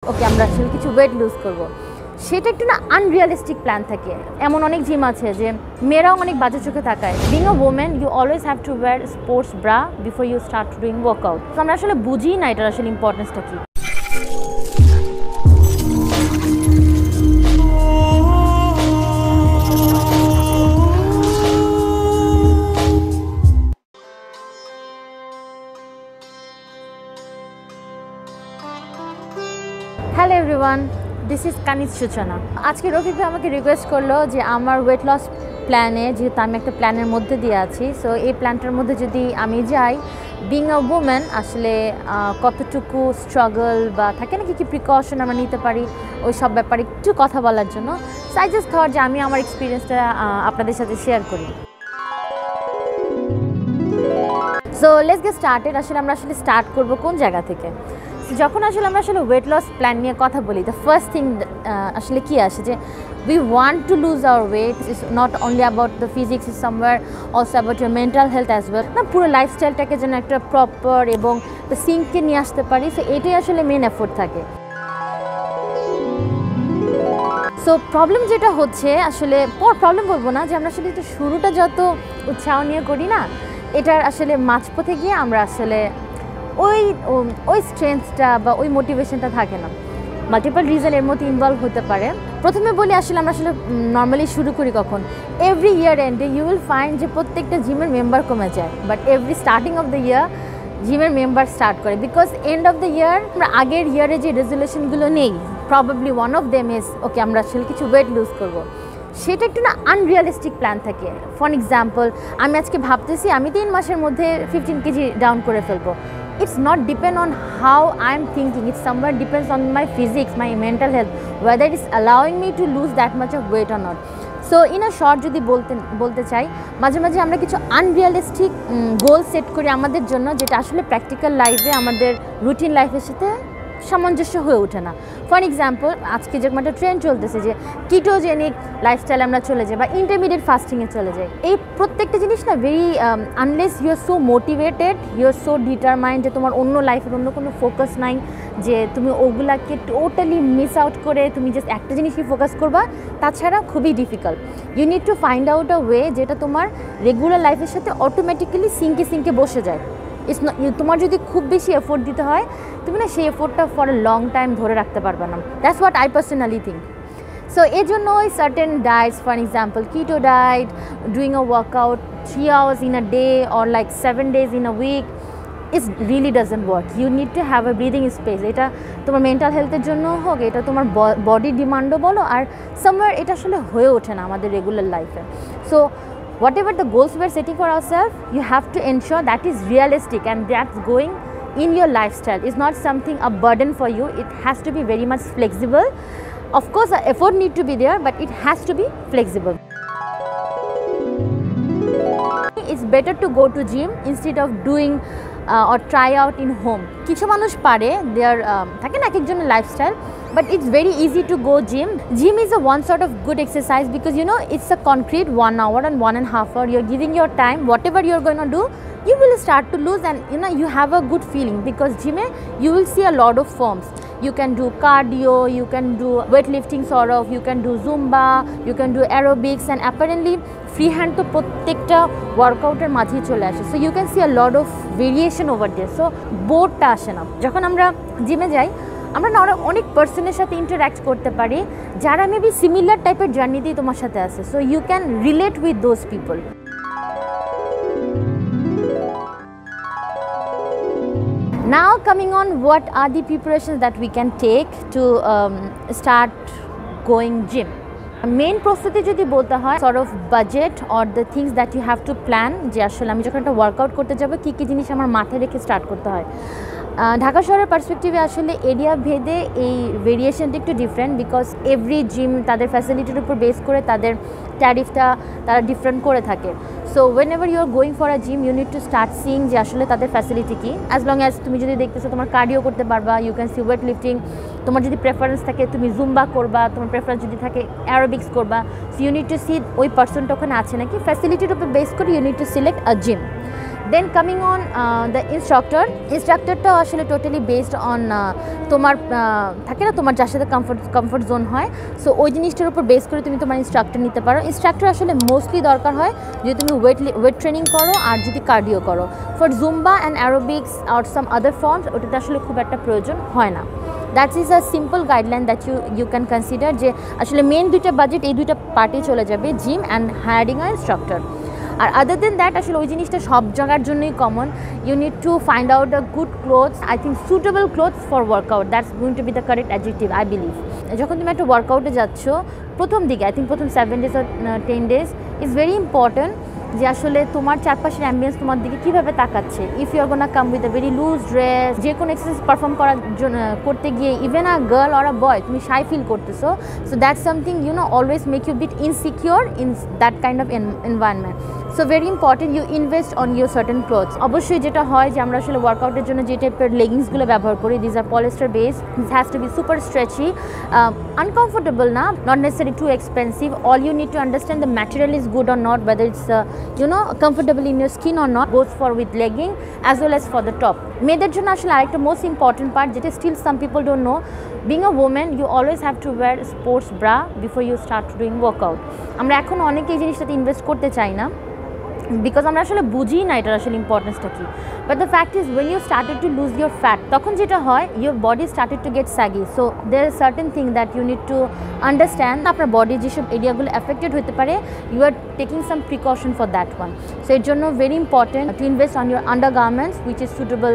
ওকে আমরা আসলে কিছু ওয়েট লুজ করব, সেটা একটু না আনরিয়ালিস্টিক প্ল্যান থাকে। এমন অনেক জিম আছে যে মেয়েরাও অনেক বাজে চোখে তাকায়। Being a women you always have to wear sports bra before you start doing workout. তো আমরা আসলে বুঝি না এটার আসলে ইম্পর্টেন্সটা কী। Hello everyone, this is Kaniz Suchona. আজকে রফিক ভাই আমাকে রিকোয়েস্ট করলো যে আমার ওয়েট লস প্ল্যানে, যেহেতু আমি একটা প্ল্যানের মধ্যে দিয়ে আছি, সো এই প্ল্যানটার মধ্যে যদি আমি যাই, বিং আ ওম্যান আসলে কতটুকু স্ট্রাগল বা থাকে না কি প্রিকশন আমরা নিতে পারি ওই সব ব্যাপারে একটু কথা বলার জন্য। সো আই জাস্ট থট যে আমি আমার এক্সপিরিয়েন্সটা আপনাদের সাথে শেয়ার করি। So let's get started. আমরা স্টার্ট করবো কোন জায়গা থেকে? যখন আমরা ওয়েট লস প্ল্যান নিয়ে কথা বলি, দ্য ফার্স্ট থিং আসলে কী আসে যে we want to lose our weight. It's not only about the physics, is somewhere also about your mental health as well. না, পুরো লাইফস্টাইলটাকে যেন একটা প্রপার এবং সিঙ্ককে নিয়ে আসতে পারি। সো এটাই আসলে মেন এফোর্ট থাকে। সো প্রবলেম যেটা হচ্ছে, আসলে প্রবলেম বলবো না, যে আমরা আসলে একটু শুরুটা যত উৎসাহ নিয়ে করি না, এটার আসলে মাঝপথে গিয়ে আমরা আসলে ওই স্ট্রেংথটা বা ওই মোটিভেশনটা থাকে না। মাল্টিপল রিজন এর মধ্যে ইনভলভ হতে পারে। প্রথমে বলি আমরা নর্মালি শুরু করি কখন? এভরি ইয়ার এন্ডে ইউ উইল ফাইন্ড যে প্রত্যেকটা জিমের মেম্বার কমে যায়, but every starting of the year জিমের মেম্বার স্টার্ট করে। Because end of the year আমরা আগের ইয়ারে যে রেজলিউশনগুলো নেই, probably one of them is okay আমরা আসলে কিছু ওয়েট লুজ করবো, সেটা একটু না আনরিয়ালিস্টিক প্ল্যান থাকে। ফর এক্সাম্পল, আমি আজকে ভাবতেছি আমি 3 মাসের মধ্যে 15 কেজি ডাউন করে ফেলবো। It's not depend on how I'm thinking. It somewhere depends on my physics, my mental health, whether it's allowing me to lose that much of weight or not. So in a short যদি বলতে চাই, মাঝে মাঝে আমরা কিছু unrealistic goal set করি আমাদের জন্য, যেটা আসলে প্র্যাকটিক্যাল লাইফে আমাদের রুটিন লাইফের সাথে সামঞ্জস্য হয়ে ওঠে না। ফর এক্সাম্পল, আজকে যেরকম একটা ট্রেন্ড চলতেছে যে কিটোজেনিক লাইফস্টাইল আমরা চলে যাই বা ইন্টারমিডিয়েট ফাস্টিংয়ে চলে যাই। এই প্রত্যেকটা জিনিস না very unless you are so motivated, you are so determined যে তোমার অন্য লাইফের অন্য কোনো ফোকাস নাই, যে তুমি ওগুলাকে টোটালি মিস আউট করে তুমি জাস্ট একটা জিনিসই ফোকাস করবা, তাছাড়া খুবই difficult. You need to find out a way যেটা তোমার রেগুলার লাইফের সাথে অটোমেটিক্যালি সিঙ্কে বসে যায়। তোমার যদি খুব বেশি এফোর্ট দিতে হয়, তুমি না সেই এফোর্টটা ফর এ লং টাইম ধরে রাখতে পারবে না। That's what I personally think. So এর জন্য ওই certain diets, for example keto diet, doing a workout 3 hours in a day or like 7 days in a week, it really doesn't work. You need to have a breathing space. এটা তোমার mental হেলথের জন্য হোক, এটা তোমার body ডিমান্ডও বলো, আর somewhere এটা আসলে হয়ে ওঠে না আমাদের রেগুলার লাইফে। So whatever the goals we are setting for ourselves, you have to ensure that is realistic and that's going in your lifestyle. It's not something a burden for you. It has to be very much flexible. Of course, the effort need to be there, but it has to be flexible. It's better to go to gym instead of doing or try out in home. কিছু মানুষ পারে, দেয়ার থাকে না এক একজনের lifestyle, but it's very easy to go gym. Gym is a one sort of good exercise because you know it's a concrete 1 hour and 1.5 hour. You're giving your time, whatever you're going to do, you will start to lose, and you know you have a good feeling because gym you will see a lot of forms. You can do cardio, you can do weightlifting sort of, you can do Zoomba, you can do aerobics, and apparently free hand to প্রত্যেকটা ওয়ার্কআউটের মাঝেই চলে আসে। So you can see a lot of variation over there. So বোর্ডটা আসে না। যখন আমরা জিমে যাই, আমরা না অনেক পার্সনের সাথে ইন্টারাক্ট করতে পারি যারা মেবি সিমিলার টাইপের জার্নিতেই তোমার সাথে আছে। So you can relate with those people. Now coming on, what are the preparations that we can take to start going gym? Main প্রস্তুতি যদি বলতে হয়, sort of budget or the things that you have to plan, যে আসলে আমি যখন একটা workout করতে যাবো কী কী জিনিস আমার মাথায় রেখে স্টার্ট করতে হয়। ঢাকা শহরের পার্সপেক্টিভে আসলে এরিয়া ভেদে এই ভেরিয়েশনটা একটু ডিফারেন্ট, বিকজ এভরি জিম তাদের ফ্যাসিলিটির উপর বেস করে তাদের ট্যারিফটা তারা ডিফারেন্ট করে থাকে। So whenever you are going for a gym, you need to start seeing যে আসলে তাদের ফ্যাসিলিটি কী। অ্যাজ লং অ্যাজ তুমি যদি দেখতেছো তোমার কার্ডিও করতে পারবা, you can see weight lifting, তোমার যদি প্রেফারেন্স থাকে তুমি জুম্বা করবা, তোমার প্রেফারেন্স যদি থাকে অ্যারোবিক্স করবা। So you need to see ওই পার্সনটা ওখানে আছে নাকি, ফ্যাসিলিটির উপর বেস করে you need to select a gym. Then coming on the ইনস্ট্রাক্টরটাও আসলে টোটালি বেসড অন তোমার থাকে না তোমার যার সাথে কমফর্ট জোন হয়, সো ওই জিনিসটার উপর বেস করে তুমি তোমার ইনস্ট্রাক্টর নিতে পারো। ইনস্ট্রাক্টর আসলে মোস্টলি দরকার হয় যদি তুমি ওয়েট ট্রেনিং করো আর যদি কার্ডিও করো। ফর জুম্বা অ্যান্ড অ্যারোবিক্স আর সাম আদার ফর্মস ওটাতে আসলে খুব একটা প্রয়োজন হয় না। That is a simple guideline that you can consider, যে আসলে মেন দুইটা বাজেট এই দুইটা পার্টে চলে যাবে, gym and hiring a instructor. আর আদার দেন দ্যাট আসলে ওই জিনিসটা সব জায়গার জন্যই common. You need to find out a good clothes, I think suitable clothes for workout, that's going to be the correct adjective I believe. যখন তুমি একটা ওয়ার্কআউটে যাচ্ছ প্রথম দিকে, আই থিঙ্ক প্রথম 7 days or 10 days is very important যে আসলে তোমার চারপাশের অ্যাম্বিয়েন্স তোমার দিকে কীভাবে তাকাচ্ছে। If you are gonna come with a very loose dress, যে কোনো এক্সারসাইজ পারফর্ম করার জন্য করতে গিয়ে even a girl or a boy তুমি শাই ফিল করতেছো, so that's something always make you bit insecure in that kind of environment. So very important you invest on your certain clothes. অবশ্যই যেটা হয় যে আমরা আসলে ওয়ার্কআউটের জন্য যে টাইপের লেগিংসগুলো ব্যবহার করি, this are polyester base, this has to be super stretchy, uncomfortable না, not necessary to expensive. All you need to understand the material is good or not, whether it's comfortable in your skin or not, goes for with legging as well as for the top. মেয়েদের জন্য আসলে আরেকটা most important part যেটা still some people don't know, being a women you always have to wear sports bra before you start doing workout. আমরা এখন অনেকে এই জিনিসটাতে ইনভেস্ট করতে চাই না বিকজ আমরা আসলে বুঝি না এটার আসলে ইম্পর্টেন্সটা কী। But the fact is when you started to lose your fat, তখন যেটা হয় your body started to get saggy, so there are certain thing that you need to understand. আপনার বডির যেসব এরিয়াগুলো অ্যাফেক্টেড হতে পারে, you are taking some precaution for that one. So এর জন্য very important to invest on your under garments which is suitable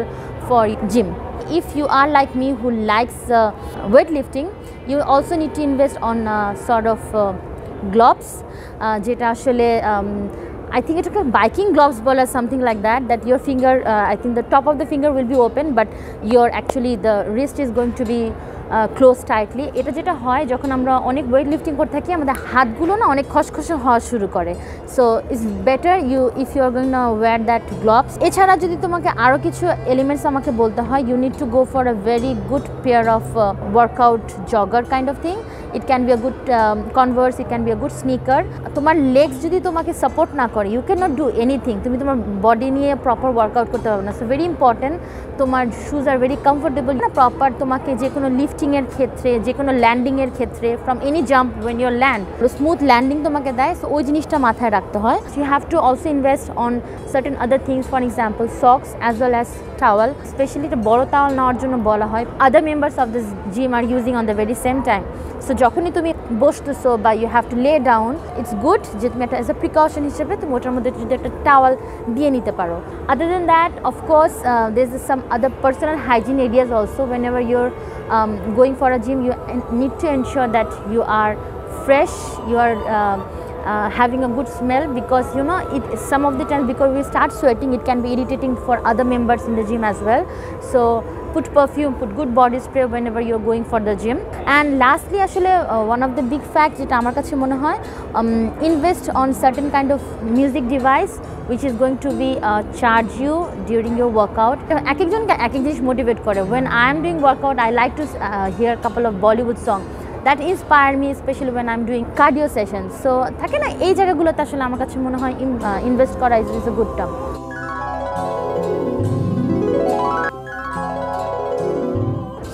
for gym. If you are like me who likes weightlifting, you also need to invest on sort of gloves, যেটা আসলে I think it's like biking gloves ball or something like that, that your finger, I think the top of the finger will be open but your actually the wrist is going to be close tightly. এটা যেটা হয় যখন আমরা অনেক weight lifting করতে থাকি আমাদের হাতগুলো না অনেক খসখসে হওয়া শুরু করে, so it's better if you are going to wear that gloves. এছাড়া যদি তোমাকে আরও কিছু এলিমেন্টস আমাকে বলতে হয়, you need to go for a very good pair of workout jogger kind of thing. It can be a good Converse, it can be a good sneaker. তোমার legs যদি তোমাকে সাপোর্ট না করে you can not do anything, তুমি তোমার body নিয়ে proper workout করতে পারবে না। সো ভেরি ইম্পর্টেন্ট তোমার শুজ আর ভেরি কমফোর্টেবল, প্রপার তোমাকে যে কোনো লিফটিংয়ের ক্ষেত্রে, যে কোনো ল্যান্ডিংয়ের ক্ষেত্রে, from any jump when your land smooth landing তোমাকে দেয়, সো ওই জিনিসটা মাথায় রাখতে হয়। You have to also invest on certain other things, for example socks as well as towel. Specially একটা বড় টাওয়াল নেওয়ার জন্য বলা হয়, other members of this gym are using on the very same time. So যখনই তুমি বসতেছো বা you have to lay down, it's good যে তুমি একটা অ্যাজ এ প্রিকশন হিসেবে তুমি ওটার মধ্যে যদি একটা টাওয়াল দিয়ে নিতে পারো। Other than that of course there is some other personal hygiene areas also. Whenever you're going for a gym, you need to ensure that you are fresh, you are having a good smell, because some of the times because we start sweating it can be irritating for other members in the gym as well. So put perfume, put good body spray whenever you're going for the gym. And lastly ashole one of the big facts jeta amar kache mone hoy, invest on certain kind of music device which is going to be charge you during your workout. ek ek jon ek ek jinish motivate kore. When I am doing workout I like to hear a couple of Bollywood songs that inspire me, especially when I'm doing cardio sessions. So থাকে না এই জায়গাগুলোতে আসলে আমার কাছে মনে হয় invest করা ইজ a good term.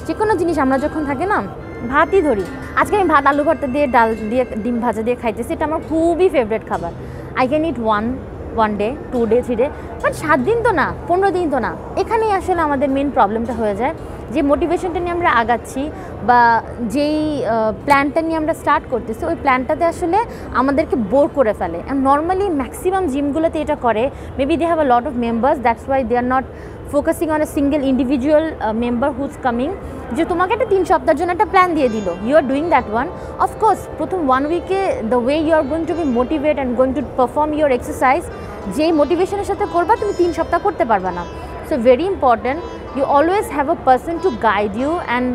যে কোনো জিনিস আমরা যখন থাকে না ভাতই ধরি, আজকে আমি ভাত আলু ভর্তা দিয়ে ডাল দিয়ে ডিম ভাজা দিয়ে খাইতেছি, এটা আমার খুবই ফেভারিট খাবার। I can it one day, 2 day, 3 day, but 7 দিন তো না, 15 দিন তো না। এখানেই আসলে আমাদের মেন প্রবলেমটা হয়ে যায়, যে মোটিভেশনটা নিয়ে আমরা আগাচ্ছি বা যেই প্ল্যানটা নিয়ে আমরা স্টার্ট করতেছি ওই প্ল্যানটাতে আসলে আমাদেরকে বোর করে ফেলে। নর্মালি ম্যাক্সিমাম জিমগুলোতে এটা করে, maybe they have a lot of members, that's why they are not focusing on a single individual member who's coming, যে তোমাকে একটা 3 সপ্তাহের জন্য একটা প্ল্যান দিয়ে দিল, you are doing that one. Of course প্রথম 1 উইকে the way you are going to be motivate and going to perform your exercise, যেই মোটিভেশনের সাথে করবা তুমি 3 সপ্তাহ করতে পারবে না। So very important you always have a person to guide you and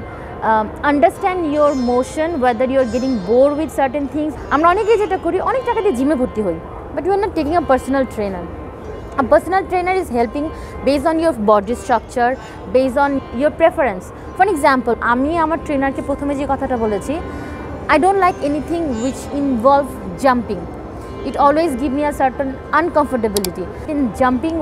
understand your motion, whether you are getting bored with certain things. আমরা অনেকেই যেটা করি, অনেক টাকা দিয়ে জিমে ভর্তি হই, but you are not taking a personal trainer. A personal trainer is helping based on your body structure, based on your preference. For example, আমি আমার ট্রেনারকে প্রথমে যে কথাটা বলেছি, I don't like anything which involve jumping. it always give me a certain uncomfortability. In jumping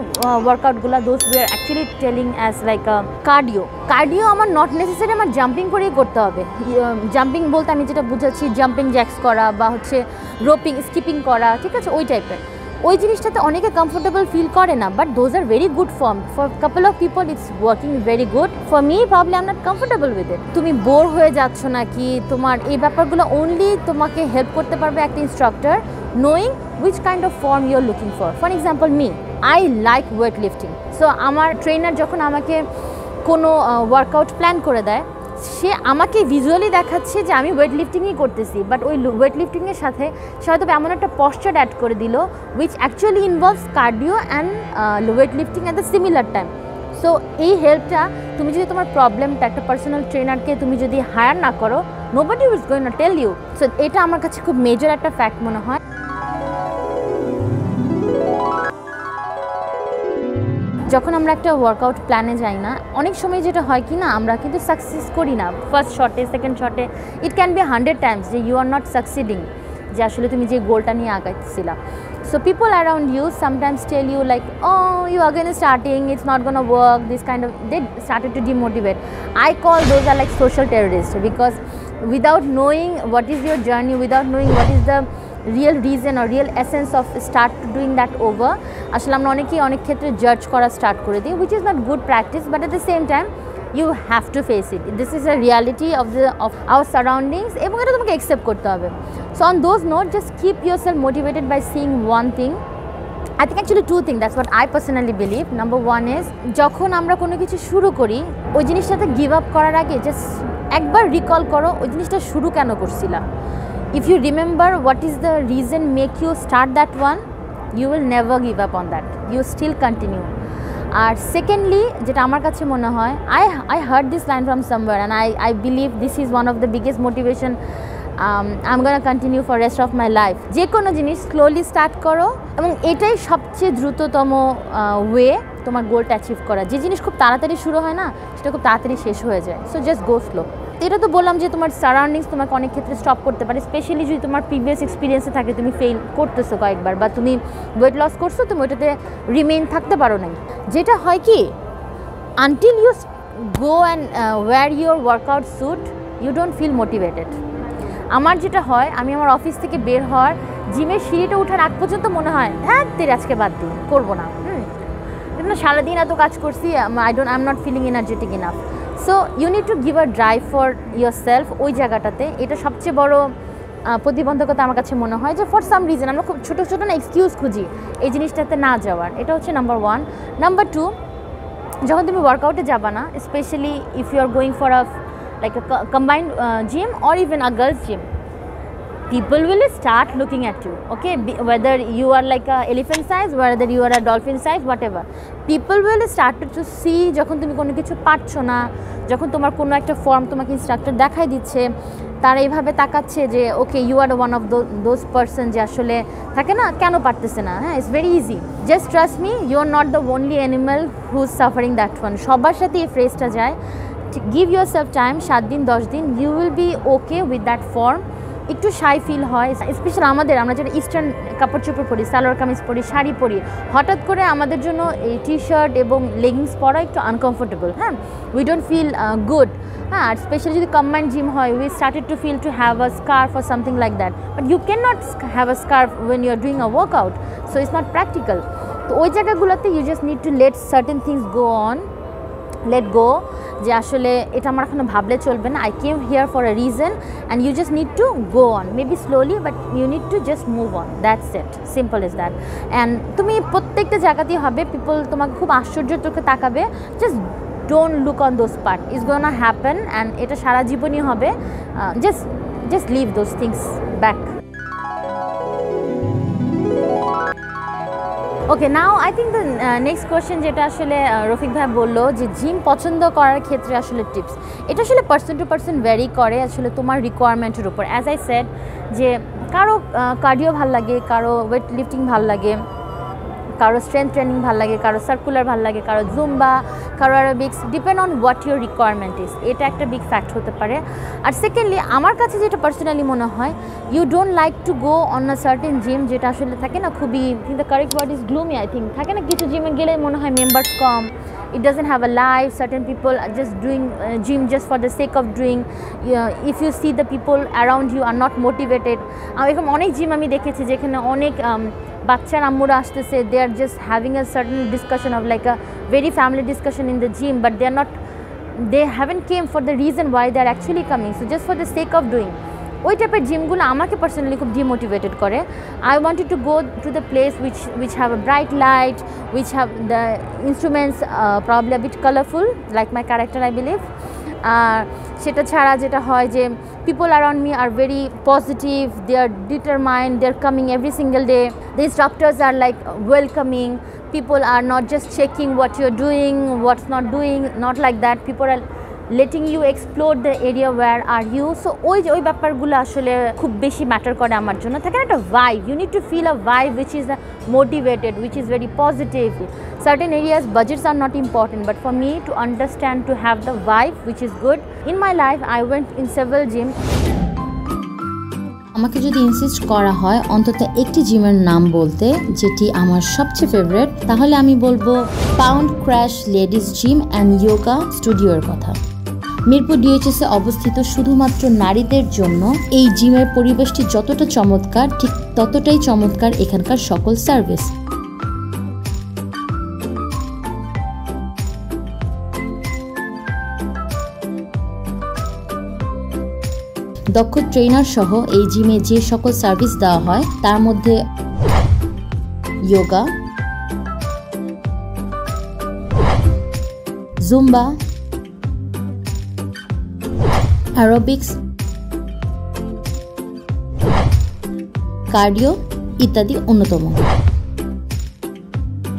workout gula, those were actually telling as like a cardio amar not necessary amar jumping kore korte hobe. Jumping bolte ami jeta bujhachi jumping jacks kora ba hocche roping skipping kora ঠিক আছে ওই টাইপের ওই জিনিসটাতে অনেকে comfortable feel করে না, but those are very good form for couple of people, it's working very good. For me probably I am not comfortable with it. তুমি বোর হয়ে যাচ্ছ নাকি, তোমার এই ব্যাপারগুলো অনলি তোমাকে হেল্প করতে পারবে একটা instructor knowing which kind of form you are looking for example me, I like weight lifting, so আমার ট্রেনার যখন আমাকে কোনো ওয়ার্কআউট প্ল্যান করে দেয় সে আমাকে ভিজুয়ালি দেখাচ্ছে যে আমি ওয়েট লিফটিংই করতেছি, বাট ওই ওয়েট লিফটিংয়ের সাথে সে হয়তো এমন একটা পশ্চার অ্যাড করে দিল which actually involves cardio and weight lifting at the similar time. So এই হেল্পটা তুমি যদি তোমার প্রবলেমটা একটা পার্সোনাল ট্রেনারকে তুমি যদি হায়ার না করো, nobody is going to tell you. So এটা আমার কাছে খুব মেজর একটা ফ্যাক্ট মনে হয়। যখন আমরা একটা ওয়ার্কআউট প্ল্যানে যাই না, অনেক সময় যেটা হয় কি না, আমরা কিন্তু সাকসেস করি না ফার্স্ট শটে, সেকেন্ড শটে, ইট ক্যান বি 100 টাইমস যে ইউ আর নট সাকসিডিং, যে আসলে তুমি যে গোলটা নিয়ে আগাইতেছিলা। So people around you sometimes tell you like, oh you again starting, it's not gonna work, this kind of, they started to demotivate. I call those are like social terrorist, because without knowing what is your journey, without knowing what is the real reason or real essence of start doing that over, আসলে আমরা অনেকেই অনেক ক্ষেত্রে জাজ করা start করে দিই, which is not good practice, but at the same time you have to face it. This is a reality of our surroundings এবং এটা তোমাকে accept করতে হবে। So on those notes, just keep yourself motivated by seeing one thing. I think actually two things, that's what I personally believe. Number one is, যখন আমরা কোনো কিছু শুরু করি ওই জিনিসটাতে গিভ আপ করার আগে জাস্ট একবার রিকল করো ওই জিনিসটা শুরু কেন করছিলা। If you remember what is the reason make you start that one, you will never give up on that, you still continue. আর সেকেন্ডলি যেটা আমার কাছে মনে হয়, I heard this line from somewhere and I believe this is one of the biggest motivation I'm gonna continue for rest of my life. যে কোনো জিনিস slowly start করো এবং এটাই সবচেয়ে দ্রুততম ওয়ে তোমার গোলটা অ্যাচিভ করা। যে জিনিস খুব তাড়াতাড়ি শুরু হয় না সেটা খুব তাড়াতাড়ি শেষ হয়ে যায়। So just go slow. এটা তো বললাম যে তোমার সারাউন্ডিংস তোমাকে অনেক ক্ষেত্রে স্টপ করতে পারে, স্পেশালি যদি তোমার প্রিভিয়াস এক্সপিরিয়েন্সে থাকে, তুমি ফেল করতেছো কয়েকবার বা তুমি ওয়েট লস করছো, তুমি ওইটাতে রিমেইন থাকতে পারো নাই। যেটা হয় কি, until you go and wear your workout suit, you don't feel motivated. আমার যেটা হয়, আমি আমার অফিস থেকে বের হওয়ার জিমের সিঁড়িটা ওঠার আগ পর্যন্ত মনে হয় হ্যাঁ তেরে আজকে বাদ দিই, করবো না, সারাদিন এত কাজ করছি, I am not feeling energetic enough. So you need to give a drive for yourself ওই জায়গাটাতে। এটা সবচেয়ে বড় প্রতিবন্ধকতা আমার কাছে মনে হয়, যে ফর সাম রিজন আমরা খুব ছোটো ছোটো না এক্সকিউজ খুঁজি এই জিনিসটাতে না যাওয়ার। এটা হচ্ছে নাম্বার ওয়ান। নাম্বার টু, যখন তুমি ওয়ার্কআউটে যাবা না, specially if you are going for a like a combined gym or even a girls gym, people will start looking at you, okay, whether you are like a elephant size, whether you are a dolphin size, whatever, people will start to see যখন তুমি কোনো কিছু পারছো না, যখন তোমার কোনো একটা ফর্ম তোমাকে ইনস্ট্রাক্টর দেখাই দিচ্ছে, তারা এইভাবে তাকাচ্ছে যে okay you are one of those person, যে আসলে থাকে না কেন পারতেছে না। হ্যাঁ, it's very easy, just trust me, you are not the only animal who is suffering that one. সবার সাথে এই ফ্রেজটা যায়, give yourself time, 7 দিন 10 দিন, you will be okay with that form. একটু শাই ফিল হয়, স্পেশালি আমরা যারা ইস্টার্ন কাপড় চোপড় পরি, সালোয়ার কামিজ পরি, শাড়ি পরি, হঠাৎ করে আমাদের জন্য এই টি শার্ট এবং লেগিংস পরা একটু আনকমফোর্টেবল। হ্যাঁ, উই ডোন্ট ফিল গুড। হ্যাঁ, আর স্পেশালি যদি কম্বাইন্ড জিম হয়, we started to feel to have a scarf or something like that, but you cannot have a scarf when you are doing a workout, so it's not practical. তো ওই জায়গাগুলোতে you just need to let certain things go on, let go, যে আসলে এটা আমার এখনো ভাবলে চলবে না, I came here for a reason and you just need to go on, maybe slowly but you need to just move on, that's it, simple as that. And তুমি প্রত্যেকটা জায়গাতেই হবে পিপল তোমাকে খুব আশ্চর্যের চোখে তাকাবে, just don't look on those part, it's gonna happen and এটা সারা জীবনই হবে, just leave those things back. Okay, now I think the next question যেটা আসলে রফিক ভাই বললো, যে জিম পছন্দ করার ক্ষেত্রে আসলে টিপস, এটা আসলে পার্সন টু পার্সন ভ্যারি করে আসলে তোমার রিকোয়ারমেন্টের উপর। অ্যাজ আই সেড, যে কারো কার্ডিও ভাল লাগে, কারো ওয়েট লিফটিং ভাল লাগে, কারো স্ট্রেংথ ট্রেনিং ভালো লাগে, কারো সার্কুলার ভালো লাগে, কারো জুম্বা, কারো aerobics, depend on what your requirement is. এটা একটা বিগ ফ্যাক্ট হতে পারে। আর সেকেন্ডলি আমার কাছে যেটা পার্সোনালি মনে হয়, you don't like to go on a certain gym, যেটা আসলে থাকে না খুবই, the correct word is gloomy I think, থাকে না কিছু জিমে গেলে মনে হয় মেম্বার্স কম, it doesn't have a life, certain people are just doing gym just for the sake of doing. If you see the people around you are not motivated, এরকম অনেক জিম আমি দেখেছি যেখানে অনেক বাচ্চার আম্মুরা আসতেছে, they are just having a certain discussion of like a very family discussion in the gym, but they haven't came for the reason why they are actually coming, so just for the sake of doing. ওই টাইপের জিমগুলো আমাকে personally খুব demotivated করে। I wanted to go to the place which have a bright light, which have the instruments probably a bit colorful like my character I believe. সেটা ছাড়া যেটা হয় যে people around me are very positive, they are determined, they are coming every single day, the instructors are like welcoming, people are not just checking what you're doing, what's not doing, not like that, people are letting you explore the area where are you. So ওই ব্যাপারগুলো আসলে খুব বেশি matter করে আমার জন্য। থাকে একটা vibe, you need to feel a vibe which is motivated, which is very positive. Certain areas budgets are not important, but for me to understand, to have the vibe which is good. In my life I went in several gyms. আমাকে যদি insist করা হয় অন্তত একটি জিমের নাম বলতে, যেটি আমার সবচেয়ে ফেভারিট, তাহলে আমি বলবো pound crash ladies gym and yoga স্টুডিওর কথা। মিরপুর DOHS এ অবস্থিত শুধুমাত্র নারীদের জন্য এই জিমের পরিবেশটি যতটা চমৎকার, ঠিক ততটাই চমৎকার এখানকার সকল সার্ভিস। দক্ষ ট্রেনার সহ এই জিমে যে সকল সার্ভিস দেওয়া হয় তার মধ্যে যোগা, জুম্বা, অ্যারোবিক্স, কার্ডিও ইত্যাদি অন্যতম।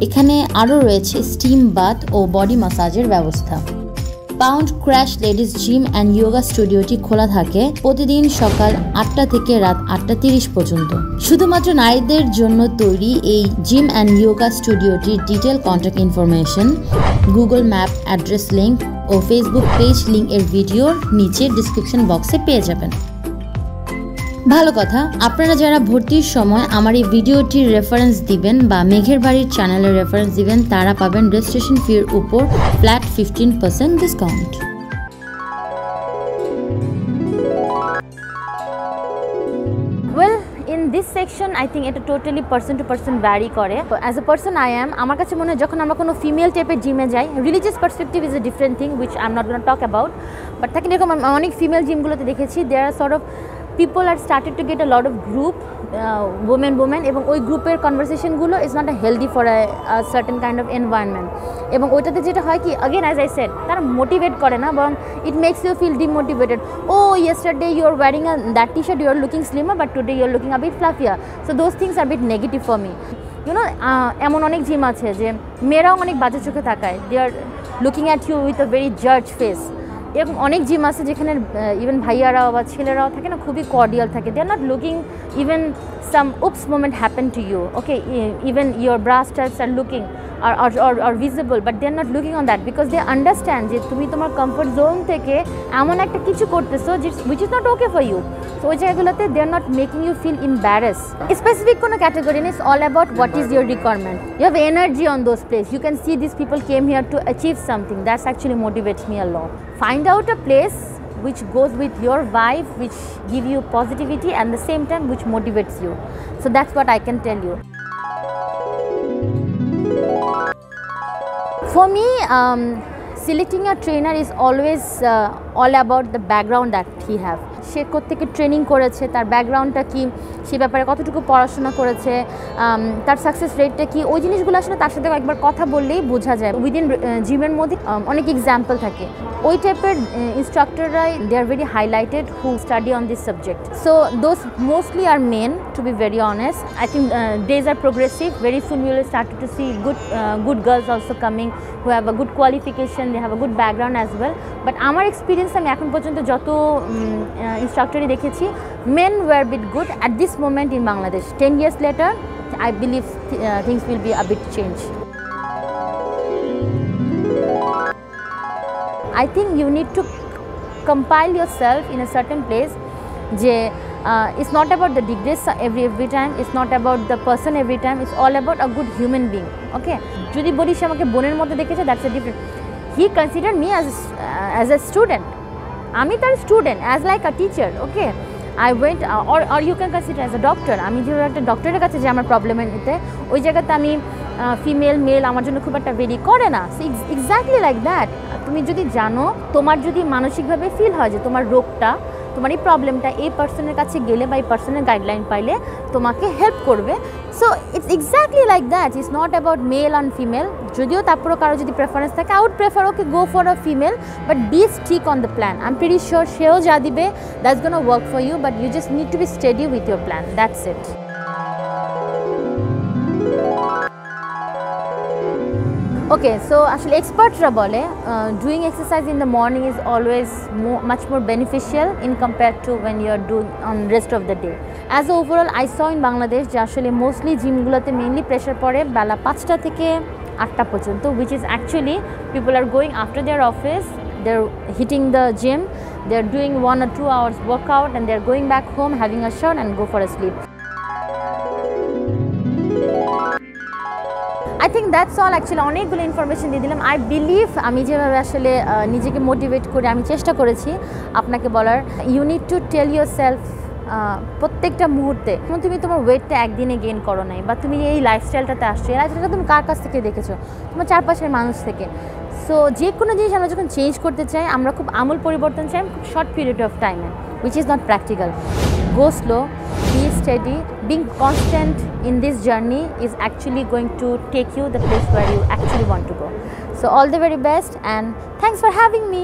এখানে আরও রয়েছে স্টিম বাথ ও বডি ম্যাসাজের ব্যবস্থা। Pound crash ladies gym and yoga স্টুডিওটি খোলা থাকে প্রতিদিন সকাল 8টা থেকে রাত 8টা 30 পর্যন্ত। শুধুমাত্র নারীদের জন্য তৈরি এই জিম অ্যান্ড যোগা স্টুডিওটির detail contact information Google map address link ও ফেসবুক পেজ লিঙ্ক এর ভিডিওর নিচে ডিসক্রিপশন বক্সে পেয়ে যাবেন। ভালো কথা, আপনারা যারা ভর্তির সময় আমার এই ভিডিওটির রেফারেন্স দিবেন বা মেঘের বাড়ির চ্যানেলের রেফারেন্স দিবেন, তারা পাবেন রেজিস্ট্রেশন ফির উপর flat 15% discount. Well, in this section I think এটা totally person to person vary করে। As a person I am, আমার কাছে মনে হয় যখন আমরা কোনো ফিমেল টাইপের জিমে যাই, religious perspective is a different thing which I am not gonna talk about, but থাকেন এরকম অনেক ফিমেল জিমগুলোতে দেখেছি there are sort of people are started to get a lot of group women এবং ওই গ্রুপের কনভারসেশনগুলো is not healthy for a certain kind of environment. এবং ওইটাতে যেটা হয় কি, আগেন অ্যাজ আই সেড, তারা মোটিভেট করে না, বরং it makes you feel demotivated. Oh yesterday you are wearing that T shirt, you are looking slimmer, but today you are looking a bit fluffier, so those things are bit negative for me. You know, এমন অনেক gym আছে যে মেয়েরাও অনেক বাজে চোখে তাকায়, they are looking at you with a very জাজ ফেস। এরকম অনেক জিম আছে যেখানে ইভেন ভাইয়ারাও বা ছেলেরাও থাকে না, খুবই কর্ডিয়াল থাকে, they are not looking even some oops moment happened to you, okay, even your bra straps are looking or visible, but they are not looking on that because they understand যে তুমি তোমার comfort zone থেকে এমন একটা কিছু করতেছো which is not okay for you, so ওই জায়গাগুলোতে they are not making you feel embarrassed. Specific কোনো ক্যাটাগরি নেই, it's all about what is your requirement. You have energy on those place, you can see these people came here to achieve something, that's actually motivates me a lot. Find out a place which goes with your vibe, which give you positivity and the same time which motivates you. So that's what I can tell you. For me, selecting a trainer is always all about the background that he have. সে কোত্থেকে training করেছে, তার ব্যাকগ্রাউন্ডটা কি, সে ব্যাপারে কতটুকু পড়াশোনা করেছে, তার সাকসেস রেটটা কি, ওই জিনিসগুলো আসলে তার সাথে একবার কথা বললেই বোঝা যায়। উইদিন জিমের মধ্যে অনেক এক্সাম্পল থাকে, ওই টাইপের ইনস্ট্রাক্টররাই they are very highlighted who study on this subject. So those mostly are men, to be very honest. I think these are progressive, very soon you will start to see good girls also coming who have a good qualification, they have a good background as well. But আমার experience, আমি এখন পর্যন্ত যত ইনস্ট্রাক্টরই দেখেছি men were a bit good at this moment in Bangladesh. 10 years later I believe things will be a bit changed. I think you need to compile yourself in a certain place. It's not about the degrees every time, it's not about the person every time, it's all about a good human being. Okay, যদি বলি সে আমাকে বোনের মতো দেখেছে, that's a different. He considered me as a student. আমি তার student, as like a teacher. Okay, I went or you can consider as a doctor. আমি যে একটা ডক্টরের কাছে যে আমার প্রবলেমের নিতে, ওই জায়গাতে আমি ফিমেল মেল আমার জন্য খুব একটা ভেরি করে না। Exactly like that. তুমি যদি জানো, তোমার যদি মানসিকভাবে ফিল হয় যে তোমার রোগটা, তোমার এই প্রবলেমটা এই পার্সনের কাছে গেলে বা এই পার্সনের গাইডলাইন পাইলে তোমাকে হেল্প করবে, so it's exactly like that. It's not about male and female. যদিও তারপরও কারো যদি প্রেফারেন্স থাকে, I would prefer okay go for a female, but be stick on the plan. I am pretty sure সেও যা দিবে that's gonna work for you, but you just need to be steady with your plan, that's it. Okay, so actually expertsরা বলে doing exercise in the morning is always much more beneficial in compared to when you are doing on rest of the day. As overall I saw in Bangladesh যে আসলে mostly জিমগুলোতে mainly pressure পড়ে বেলা 5টা থেকে 8টা পর্যন্ত, which is actually people are going after their office, they're hitting the gym, they're doing 1 or 2 hours workout and they're going back home, having a shower and go for a sleep. I think that's all actually. অনেকগুলো information দিয়ে দিলাম। I believe আমি যেভাবে আসলে নিজেকে motivate করে আমি চেষ্টা করেছি আপনাকে বলার, you need to tell yourself প্রত্যেকটা মুহূর্তে, তুমি তোমার ওয়েটটা একদিনে গেইন করো নাই, বা তুমি এই লাইফস্টাইলটাতে আসছো, এই লাইফস্টাইলটা তুমি কার কাছ থেকে দেখেছো? তোমার চারপাশের মানুষ থেকে। সো যে কোনো জিনিস আমরা যখন চেঞ্জ করতে চাই, আমরা খুব আমূল পরিবর্তন চাই খুব শর্ট পিরিয়ড অফ টাইমে, which is not practical. Go slow, be steady. Being constant in this journey is actually going to take you the place where you actually want to go. So all the very best and thanks for having me.